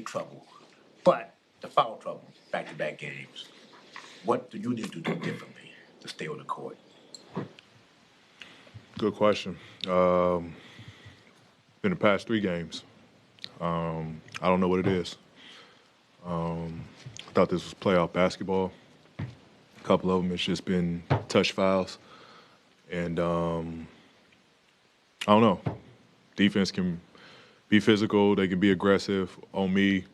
trouble, but the foul trouble, back-to-back games. What do you need to do differently to stay on the court? Good question. In the past 3 games, I don't know what it is. I thought this was playoff basketball. A couple of them, it's just been touch fouls. And I don't know. Defense can be physical. They can be aggressive. On me,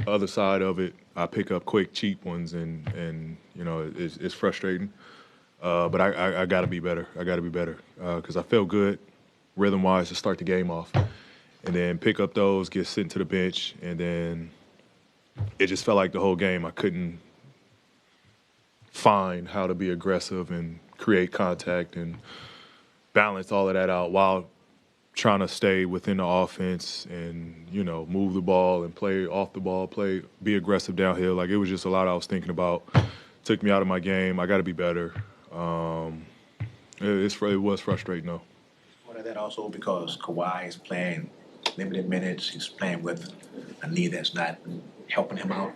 other side of it, I pick up quick, cheap ones, and it's frustrating. But I got to be better. I got to be better because I felt good rhythm-wise to start the game off. And then pick up those, get sent to the bench, and then it just felt like the whole game I couldn't find how to be aggressive and create contact and balance all of that out while trying to stay within the offense and, move the ball and play off the ball, be aggressive downhill. Like, it was just a lot I was thinking about. Took me out of my game. I got to be better. It was frustrating, though. Part of that also because Kawhi is playing limited minutes. He's playing with a knee that's not helping him out.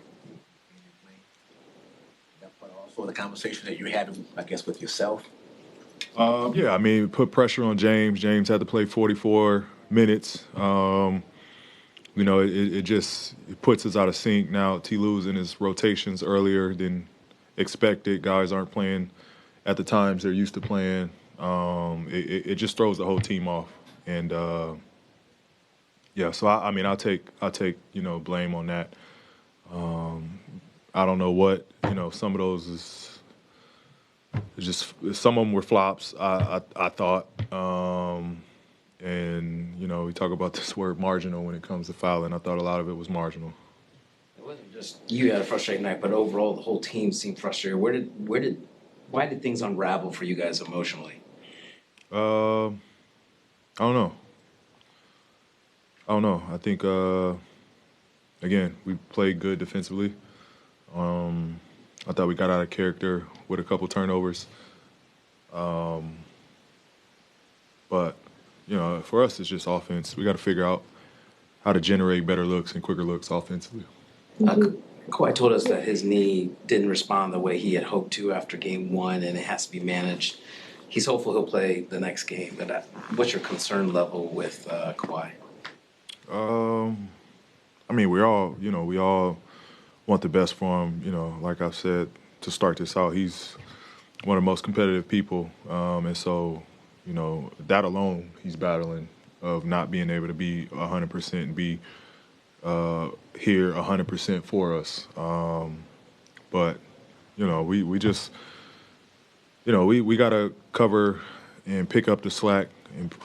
That part also the conversation that you're having, I guess, with yourself. Yeah, I mean, put pressure on James. James had to play 44 minutes. It puts us out of sync now. T. Lou's in his rotations earlier than expected. Guys aren't playing at the times they're used to playing. It just throws the whole team off. And so I'll take blame on that. I don't know what some of those is. Just some of them were flops. I thought, and we talk about this word marginal when it comes to fouling. I thought a lot of it was marginal. It wasn't just you had a frustrating night, but overall the whole team seemed frustrated. Why did things unravel for you guys emotionally? I don't know. I think again we played good defensively. I thought we got out of character with a couple turnovers. But, for us, it's just offense. We got to figure out how to generate better looks and quicker looks offensively. Kawhi told us that his knee didn't respond the way he had hoped to after game one, and it has to be managed. He's hopeful he'll play the next game. But what's your concern level with Kawhi? We all want the best for him. Like I've said to start this out, he's one of the most competitive people, and so that alone he's battling of not being able to be 100% and be here 100% for us. But we just we got to cover and pick up the slack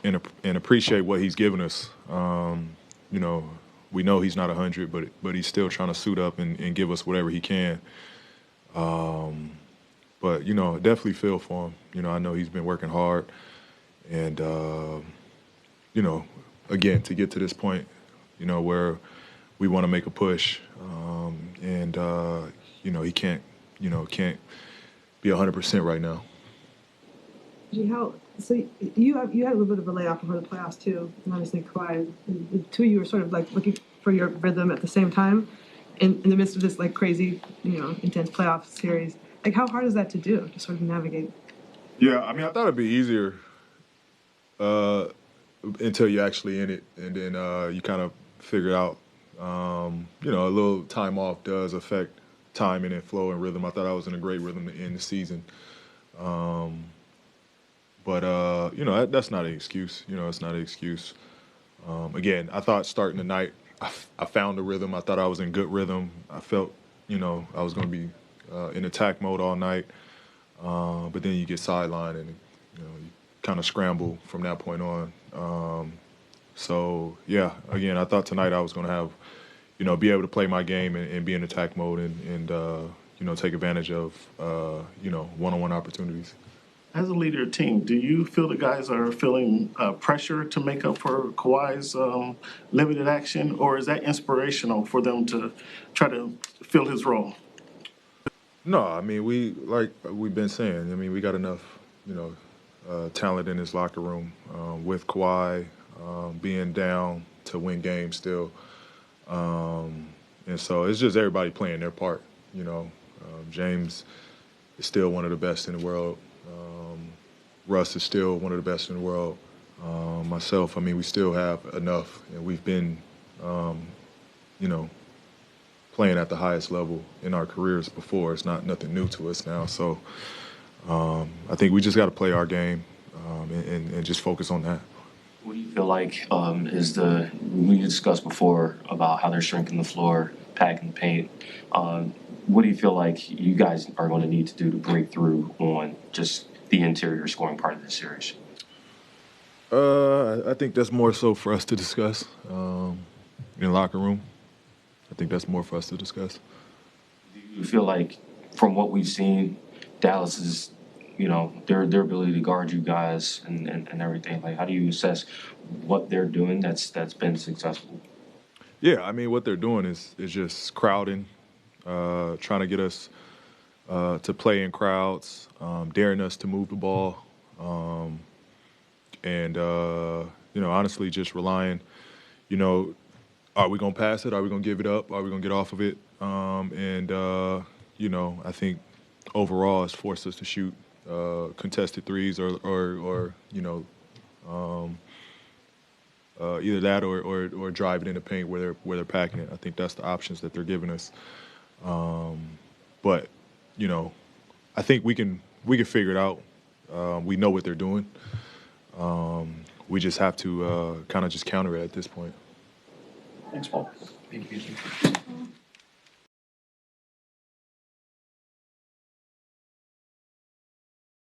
and appreciate what he's given us. We know he's not 100, but he's still trying to suit up and give us whatever he can. But definitely feel for him. I know he's been working hard, and again to get to this point, where we want to make a push, and he can't be 100% right now. So you had a little bit of a layoff before the playoffs too, and obviously Kawhi. The two of you were sort of like looking for your rhythm at the same time, in the midst of this like crazy, intense playoff series. Like, how hard is that to do to sort of navigate? Yeah, I thought it'd be easier until you're actually in it, and then you kind of figure out. A little time off does affect timing and flow and rhythm. I thought I was in a great rhythm to end the season. But that's not an excuse. It's not an excuse. Again, I thought starting the night, I found a rhythm. I thought I was in good rhythm. I felt, I was going to be in attack mode all night. But then you get sidelined and, you kind of scramble from that point on. So, yeah, again, I thought tonight I was going to have, be able to play my game and be in attack mode and take advantage of, one-on-one opportunities. As a leader of the team, do you feel the guys are feeling pressure to make up for Kawhi's limited action, or is that inspirational for them to try to fill his role? No, like we've been saying, we got enough, talent in his locker room with Kawhi being down to win games still. And so it's just everybody playing their part. You know, James is still one of the best in the world. Russ is still one of the best in the world. Myself, I mean, we still have enough, and we've been, you know, playing at the highest level in our careers before. It's not nothing new to us now. So I think we just got to play our game and just focus on that. What do you feel like we discussed before about how they're shrinking the floor, packing the paint. What do you feel like you guys are going to need to do to break through on just the interior scoring part of this series? I think that's more so for us to discuss in the locker room. I think that's more for us to discuss. Do you feel like, from what we've seen, Dallas is, their ability to guard you guys and everything? Like, how do you assess what they're doing that's been successful? Yeah, I mean, what they're doing is just crowding, trying to get us to play in crowds, daring us to move the ball, and honestly, just relying. Are we gonna pass it? Are we gonna give it up? Are we gonna get off of it? I think overall, it's forced us to shoot contested threes or either that or drive it in the paint where they're packing it. I think that's the options that they're giving us. But I think we can figure it out. We know what they're doing. We just have to kind of just counter it at this point. Thanks, Paul. Thank you.